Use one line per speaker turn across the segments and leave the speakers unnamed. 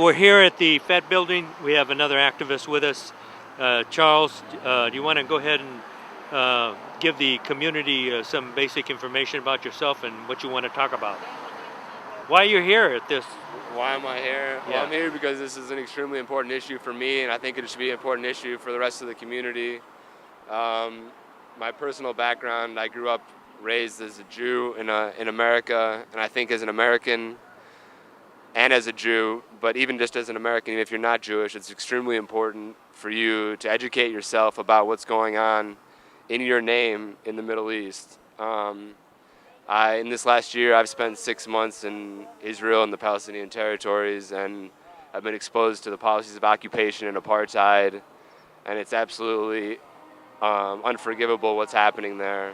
we're here at the Fed building. We have another activist with us. Charles, do you want to go ahead and give the community some basic information about yourself and what you want to talk about? Why you're here at this?
Why am I here?
Yeah.
Well, I'm here because this is an extremely important issue for me, and I think it should be an important issue for the rest of the community. My personal background, I grew up raised as a Jew in America, and I think as an American and as a Jew, but even just as an American, even if you're not Jewish, it's extremely important for you to educate yourself about what's going on in your name in the Middle East. In this last year, I've spent 6 months in Israel and the Palestinian territories, and I've been exposed to the policies of occupation and apartheid, and it's absolutely unforgivable what's happening there.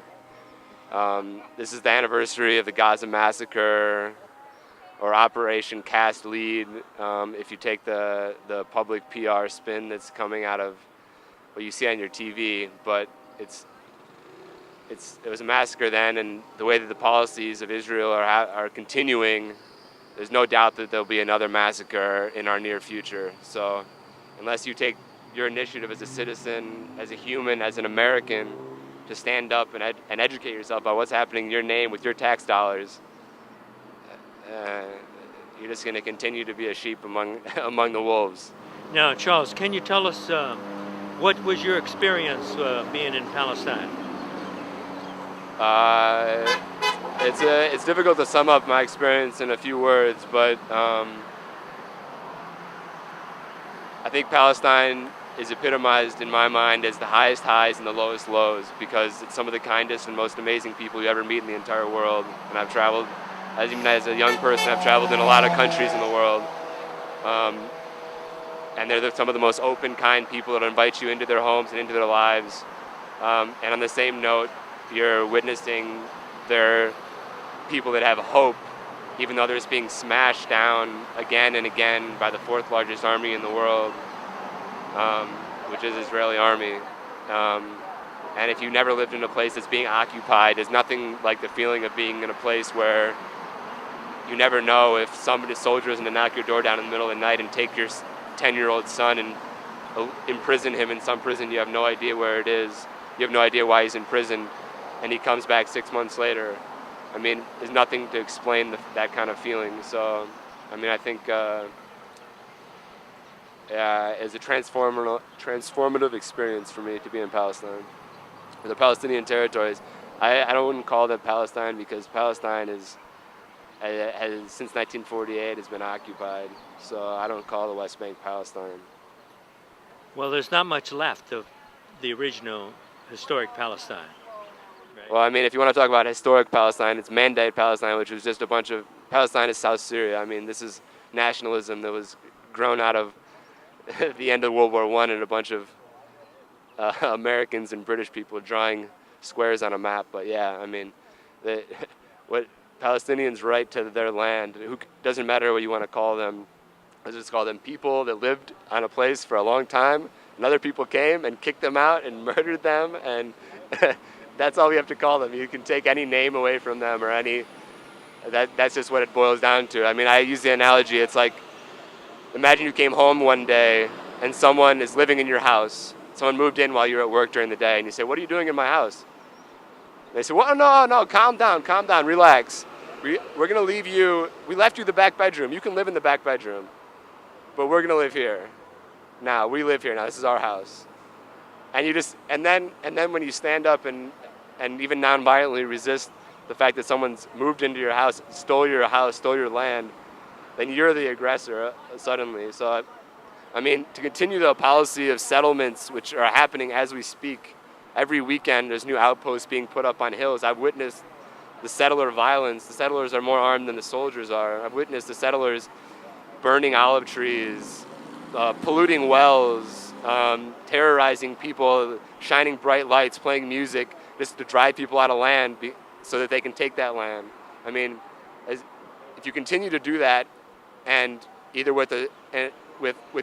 This is the anniversary of the Gaza massacre, or Operation Cast Lead, if you take the public PR spin that's coming out of what you see on your TV, but it was a massacre then, and the way that the policies of Israel are continuing, there's no doubt that there'll be another massacre in our near future. So unless you take your initiative as a citizen, as a human, as an American, to stand up and educate yourself about what's happening in your name with your tax dollars, you're just going to continue to be a sheep among the wolves.
Now, Charles, can you tell us what was your experience being in Palestine?
It's difficult to sum up my experience in a few words, but I think Palestine is epitomized in my mind as the highest highs and the lowest lows, because it's some of the kindest and most amazing people you ever meet in the entire world. And I've traveled, even as a young person, I've traveled in a lot of countries in the world. And they're some of the most open, kind people that invite you into their homes and into their lives. And on the same note, you're witnessing their people that have hope, even though they're just being smashed down again and again by the fourth largest army in the world, which is the Israeli army. And if you never lived in a place that's being occupied, there's nothing like the feeling of being in a place where you never know if soldiers are going to knock your door down in the middle of the night and take your 10-year-old son and imprison him in some prison. You have no idea where it is. You have no idea why he's in prison. And he comes back 6 months later. I mean, there's nothing to explain that kind of feeling. So, I mean, I think it's a transformative experience for me to be in Palestine. The Palestinian territories, I wouldn't call them Palestine, because Palestine has since 1948 has been occupied. So I don't call the West Bank Palestine.
Well, there's not much left of the original historic Palestine. Right?
Well, I mean, if you want to talk about historic Palestine, it's Mandate Palestine, which was just a bunch of... Palestine is South Syria. I mean, this is nationalism that was grown out of the end of World War I and a bunch of Americans and British people drawing squares on a map. But yeah, I mean, what Palestinians' right to their land, doesn't matter what you want to call them. Let's just call them people that lived on a place for a long time, and other people came and kicked them out and murdered them, and that's all we have to call them. You can take any name away from them or that's just what it boils down to. I mean, I use the analogy, it's like, imagine you came home one day and someone is living in your house. Someone moved in while you were at work during the day, and you say, "What are you doing in my house?" They say, "Well, no, calm down, relax. We're going to leave you, we left you the back bedroom. You can live in the back bedroom, but we're going to live here. Now, we live here now, this is our house." And then when you stand up and even non-violently resist the fact that someone's moved into your house, stole your land, then you're the aggressor suddenly. So, I mean, to continue the policy of settlements, which are happening as we speak, every weekend there's new outposts being put up on hills. I've witnessed the settler violence. The settlers are more armed than the soldiers are. I've witnessed the settlers burning olive trees, polluting wells, terrorizing people, shining bright lights, playing music, just to drive people out of land so that they can take that land. I mean, if you continue to do that, and either with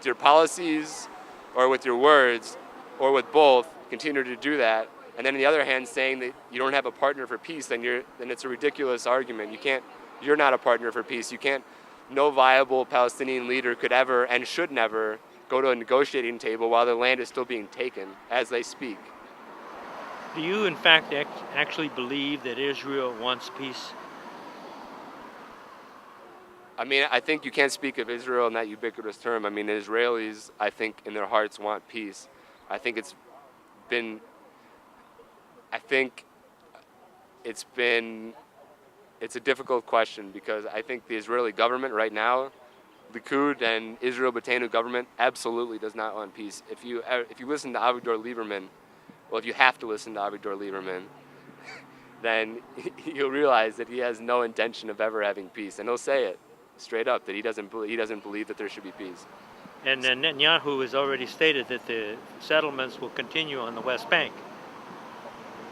your policies or with your words or with both, continue to do that, and then on the other hand saying that you don't have a partner for peace, then it's a ridiculous argument. You're not a partner for peace. You can't no viable Palestinian leader could ever and should never go to a negotiating table while their land is still being taken as they speak.
Do you, in fact, actually believe that Israel wants peace?
I mean, I think you can't speak of Israel in that ubiquitous term. I mean, the Israelis, I think, in their hearts want peace. I think it's been, I think it's been, it's a difficult question because I think the Israeli government right now, Likud and Israel Beitenu government, absolutely does not want peace. If you listen to Avigdor Lieberman, well, if you have to listen to Avigdor Lieberman, then you'll realize that he has no intention of ever having peace, and he'll say it straight up that he doesn't believe that there should be peace.
And Netanyahu has already stated that the settlements will continue on the West Bank.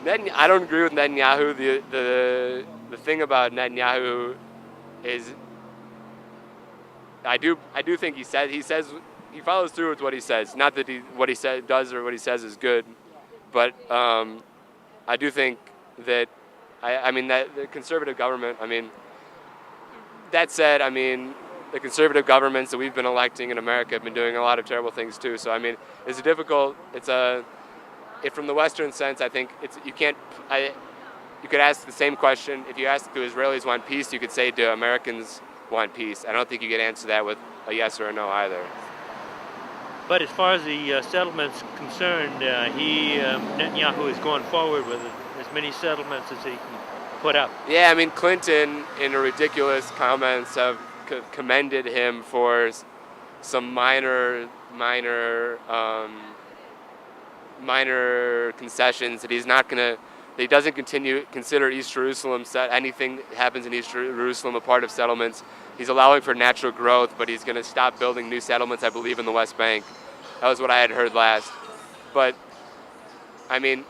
I don't agree with Netanyahu. The thing about Netanyahu is I do think he follows through with what he says. Not that what he does or what he says is good, but I do think that I mean that the conservative government. I mean, that said, I mean the conservative governments that we've been electing in America have been doing a lot of terrible things too. So I mean, from the Western sense, I think you could ask the same question. If you ask do Israelis want peace, you could say do Americans want peace. I don't think you could answer that with a yes or a no either.
But as far as the settlements concerned, Netanyahu is going forward with as many settlements as he can put up.
Yeah, I mean Clinton, in ridiculous comments, have commended him for some minor concessions that he's not gonna. He doesn't consider East Jerusalem anything that happens in East Jerusalem a part of settlements. He's allowing for natural growth, but he's going to stop building new settlements, I believe, in the West Bank. That was what I had heard last. But, I mean,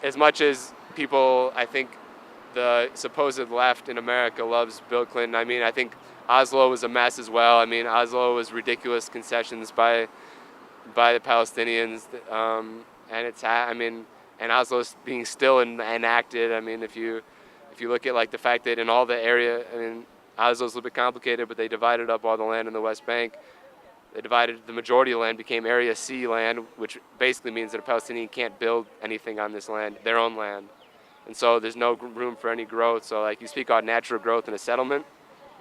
as much as people, I think, the supposed left in America loves Bill Clinton, I mean, I think Oslo was a mess as well. I mean, Oslo was ridiculous concessions by the Palestinians, and Oslo's being still enacted. I mean, if you look at like the fact that in all the area, I mean, Oslo's a little bit complicated, but they divided up all the land in the West Bank. They divided the majority of land became Area C land, which basically means that a Palestinian can't build anything on this land, their own land, and so there's no room for any growth. So like you speak about natural growth in a settlement.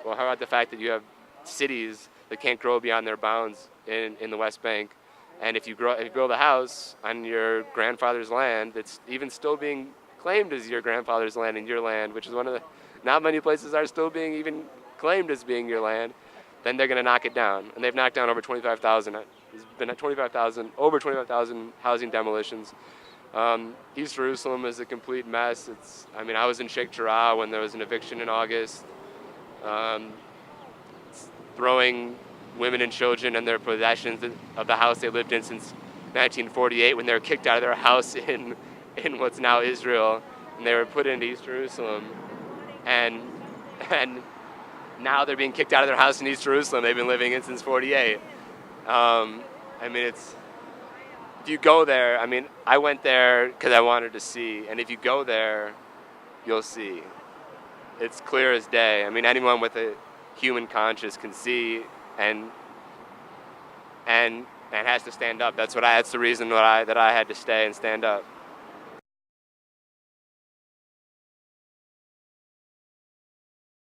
Well, how about the fact that you have cities that can't grow beyond their bounds in the West Bank? And if you build a house on your grandfather's land that's even still being claimed as your grandfather's land and your land, which is one of the, not many places are still being even claimed as being your land, then they're going to knock it down. And they've knocked down over 25,000. There's been over 25,000 housing demolitions. East Jerusalem is a complete mess. I was in Sheikh Jarrah when there was an eviction in August, throwing women and children and their possessions of the house they lived in since 1948 when they were kicked out of their house in what's now Israel, and they were put into East Jerusalem, and now they're being kicked out of their house in East Jerusalem they've been living in since 48. If you go there, I mean, I went there because I wanted to see, and if you go there, you'll see. It's clear as day. I mean, anyone with a human conscience can see and has to stand up. That's the reason that I had to stay and stand up.